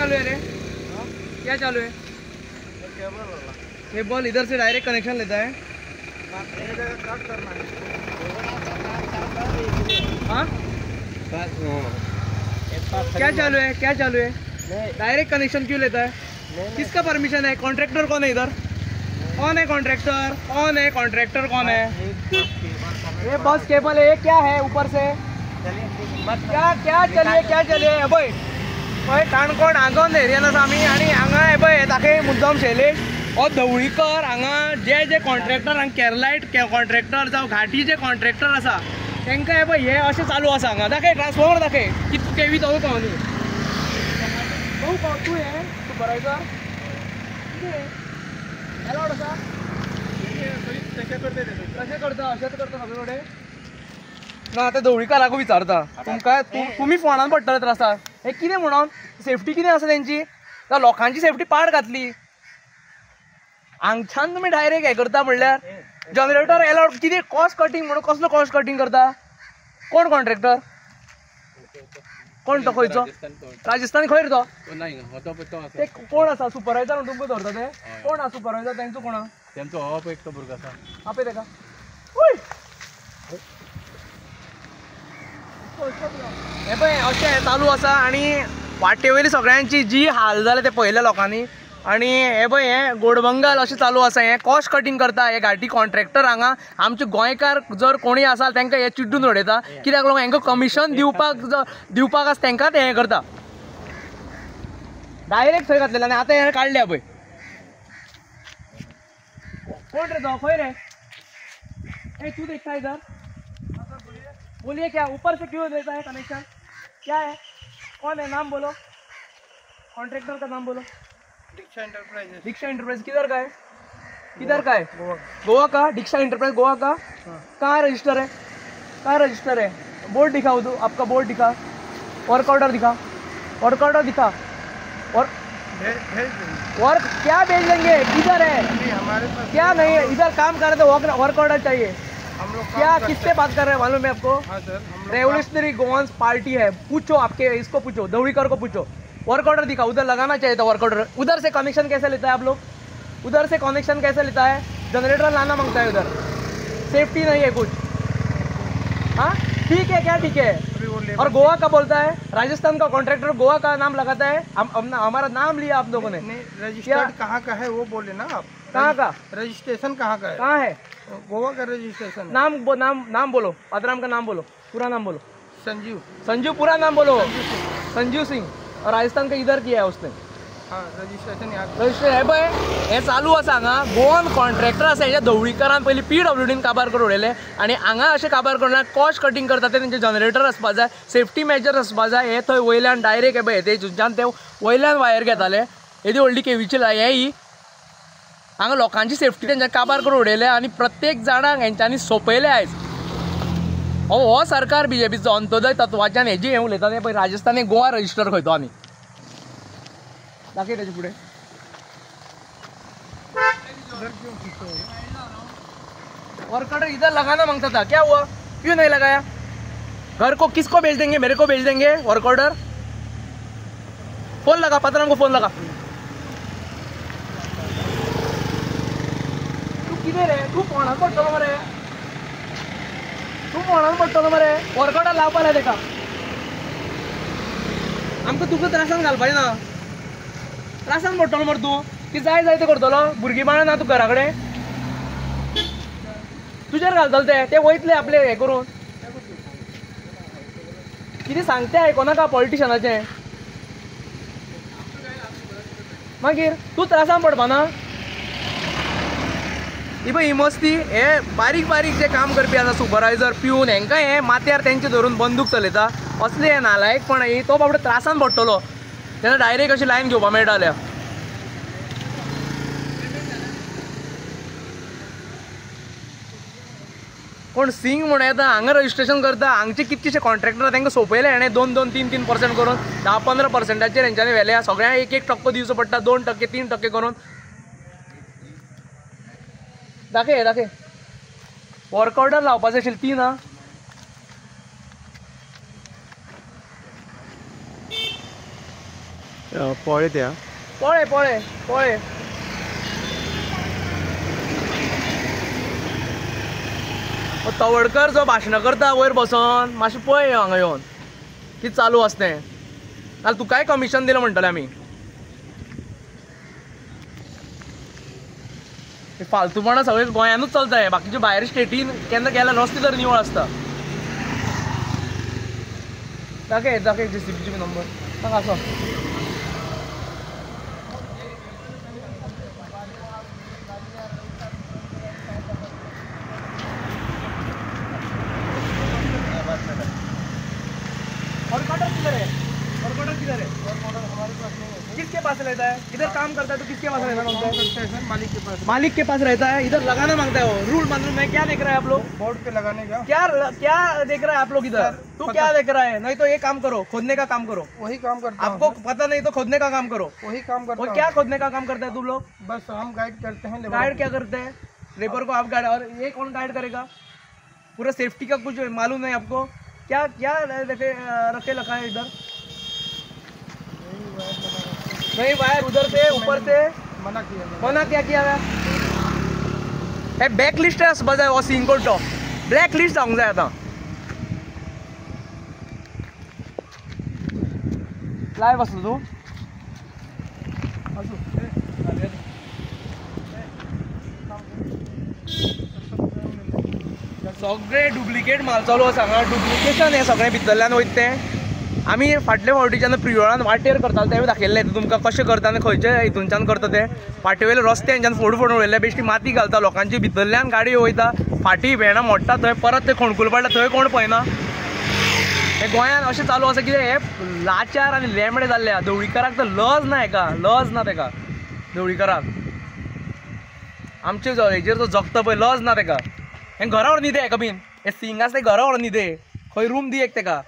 चालू है रे? क्या चालू है? केबल इधर से डायरेक्ट कनेक्शन लेता है। कट करना है। हाँ क्या चालू है? क्या चालू है? डायरेक्ट कनेक्शन क्यों लेता है? किसका परमिशन है? कॉन्ट्रैक्टर कौन है इधर? कौन है कॉन्ट्रैक्टर? कौन है कॉन्ट्रैक्टर? कौन है? ये बस केबल है, क्या है ऊपर से? क्या क्या चलिए क्या चलिए पळय पळय काणकोण हांगोन एरियान आसा आमी आनी हांगा हे पळय ताके मुद्दम शैलेश हो धवळीकर हांगा जे कॉन्ट्रॅक्टर हांगा केरलायट कॉन्ट्रॅक्टर जावं घाटीचे कॉन्ट्रॅक्टर आसा तांकां हे पळय हे अशें चालू आसा हांगा दाखय ट्रान्सफॉर्मर दाखय कितको केवी तो पावनी तूं हे सुपरवायझर एलावड आसा कशें करता अशेंच करता सगळे कडेन ना ते धवळीकाराक विचारता तुमकां तुमी फोणान पडटले त्रासाक हे कितें म्हणून सेफ्टी कितें आसा तेंची लोकांची सेफ्टी पाड घातली हांगच्यान तुमी डायरेक्ट हे करता म्हणल्यार जनरेटर एलावड कितें कॉस्ट कटींग म्हणून कसलो कॉस्ट कटींग करता कोण कॉन्ट्रॅक्टर कोण तो खंयचो राजस्थान खंय तो ते कोण आसा सुपरवायझर म्हणून तुमकां धरता ते कोण आसा सुपरवायझर तेंचो कोण आसा तेंचो हो पळय एकटो भुरगो आसा आपय तेका हे पळय अशें चालू आसा आनी वाटेवयली सगळ्यांची जी हाल जाले ते पळयल्या लोकांनी आनी हे पळय हे गोडबंगाल अशें चालू आसा हे कॉस्ट कटींग करता हे घाटी कॉन्ट्रॅक्टर हांगा आमचे गोंयकार जर कोणी आसा तांकां हे चिड्डून उडयता कित्याक लागून हांकां कमिशन दिवपाक आसा तांकां ते हें करता डायरेक्ट थंय घातलेलें आनी आतां हे काडल्या पळय कोण रे तो खंय रे ए तू देखता इधर बोलिए क्या ऊपर से क्यों देता है कनेक्शन क्या है कौन है नाम बोलो कॉन्ट्रैक्टर का नाम बोलो दीक्षा एंटरप्राइजेस दीक्षा एंटरप्राइज किधर का है गोवा का दीक्षा एंटरप्राइज गोवा का कहाँ रजिस्टर है बोर्ड दिखा दो आपका बोर्ड दिखा वर्क ऑर्डर दिखा और वर्क क्या भेज देंगे किधर है हमारे पास क्या नहीं है इधर काम कर रहे तो वर्क ऑर्डर चाहिए हम लोग क्या किससे बात कर रहे हैं मालूम है आपको हाँ सर रेवोल्यूशनरी गोवांस पार्टी है पूछो आपके इसको पूछो धवड़ीकर को पूछो वर्क ऑर्डर दिखा उधर लगाना चाहिए था वर्क ऑर्डर उधर से कनेक्शन कैसे लेता है आप लोग उधर से कनेक्शन कैसे लेता है जनरेटर लाना मांगता है उधर सेफ्टी नहीं है कुछ हाँ ठीक है क्या ठीक है और गोवा का बोलता है राजस्थान का कॉन्ट्रैक्टर गोवा का नाम लगाता है हमारा नाम लिया आप लोगों ने रजिस्टर्ड कहाँ का है वो बोले ना आप कहाँ का रजिस्ट्रेशन कहाँ का है कहाँ है गोवा का रजिस्ट्रेशन नाम बोलो आदराम का नाम बोलो पूरा नाम बोलो संजू पूरा नाम बोलो संजू सिंह और राजस्थान का इधर किया है उसने हाँ रजिस्ट्रेशन हे पळय हे चालू आसा हांगा गोवन कॉन्ट्रॅक्टर आसा हेच्या धवळीकरान पयलीं PWDन काबार करून उडयले आनी हांगा अशें काबार करून कॉस्ट कटींग करता ते तेंचे जनरेटर आसपा जाय सेफ्टी मेजर आसपा जाय हे थंय वयल्यान डायरेक्ट हे पळय ते ज्यान ते वयल्यान वायर घेताले येदी व्हडली केवीची हेय हांगा लोकांची सेफ्टी तेंच्या काबार करून उडयले आनी प्रत्येक जाणाक हेंच्यांनी सोंपयले आयज हो सरकार BJPचो अंत्योदय तत्वाच्यान हेजी हें उलयता तें पळय राजस्थान गोवा रजिस्टर खंय तो आनी दाखय तेजे फुडें वर्क ऑर्डर इधर लगाना मांगता था क्या हुआ क्यों नहीं लगाया घर को किसको भेज देंगे मेरे को भेज देंगे वर्क ऑर्डर फोन लगा पत्रम को फोन लगा तू किधर है तू फोनान पडटलो मरे वर्क ऑर्डर लावपा लाय तेका आमकां तुका त्रासान घालपाचें ना त्रासान पडटलो मरे तूं ती जाय ते करतलो भुरगीं बाळां ना तूं घरा कडेन तुजेर घालतलो ते वयतले आपले हे करून कितें सांगते आयकोनाका पॉलिटिशनाचें मागीर तूं त्रासान पडपाना ही पळय ही मस्ती हे बारीक बारीक जे काम करपी आसा सुपरवायझर पिवन हेंकां हे माथ्यार तेंचे धरून बंदूक चलयता असले हे नालायकपण ही तो बाबडो त्रासान पडटलो तेन्ना डायरेक्ट अशी लायन घेवपा मेळटाल्या कोण सिंग म्हणून येता हांगा रजिस्ट्रेशन करता हांगचे कितकेशे कॉन्ट्रॅक्टर तांकां सोंपयले हेणे 2-3% करून 10-15%चेर हेंच्यांनी व्हेल्या सगळ्यांक 1% दिवचो पडटा 2%, 3% करून दाखय वर्क ऑर्डर लावपाची आशिल्ली ती ना पळय त्या पळय पळय पळय तवडकर जो भाशणां करता वयर बसून मातशें पळय हांगा येवन कितें चालू आसा तें नाल्यार तुकाय कमिशन दिलें म्हणटलें आमी फालतूपणां सगळे गोंयानूच चलता हे बाकीचे भायर स्टेटीन केन्ना गेल्यार रस्ते तर निवळ आसता दाखय दाखय JCBचे नंबर सांग आसो ऑर्डर किधर है हमारे पास नहीं है। किसके पास रहता है इधर काम करता है तो किसके पास रहता है स्टेशन मालिक के पास रहता है इधर लगाना मांगता है वो रूल मालूम है क्या देख रहा है आप लोग बोर्ड पे लगाने का क्या देख रहा है आप लोग इधर तू क्या देख रहा है नहीं तो ये काम करो खोदने का काम करो वही काम करता हूँ। आपको पता नहीं तो खोदने का काम करो वही काम करता और हूँ। क्या खोदने का काम करता है तुम लोग बस हम गाइड करते हैं लेबर गाइड को। क्या करते हैं लेबर को आप गाइड और ये कौन गाइड करेगा पूरा सेफ्टी का कुछ मालूम नहीं आपको क्या क्या रखे रखा है इधर नहीं वायर उधर से ऊपर से मना किया मैंने। मना क्या किया है ब्लॅक लिस्ट आहे बजाय वॉसिंग कोर्टो ब्लॅक लिस्ट जावंक जाय आतां लायव्ह आसलो तूं सगळे डुप्लिकेट माल चालू आसा हांगा डुप्लिकेशन हे सगळें भितरल्यान वयता तें आमी फाटले फावटी जेन्ना प्रियोरान वाटेर करताले तें दाखयल्लें तुमकां कशें करता आनी खंयच्या हितूनच्यान करता तें फाटीवेले रस्ते हेंच्यान फोडून उडयल्ले बेश्टी माती घालता लोकांची भितरल्यान गाडी वयता फाटी भेणां मोडटा थंय परत ते खणकूल पडटा थंय कोण पळयना हे गोंयान अशें चालू आसा कितें हे लाचार आनी लेमडे जाल्ले आहा धवळीकाराक तर लज ना हेका लज ना तेका धवळीकाराक आमचे हेजेर जो जगता पळय लज ना तेका हे घरा व्हरून न्हिदे हेका बीन हे सिंग आसा ते घरा व्हरून न्हिदे खंय रूम दी एक तेका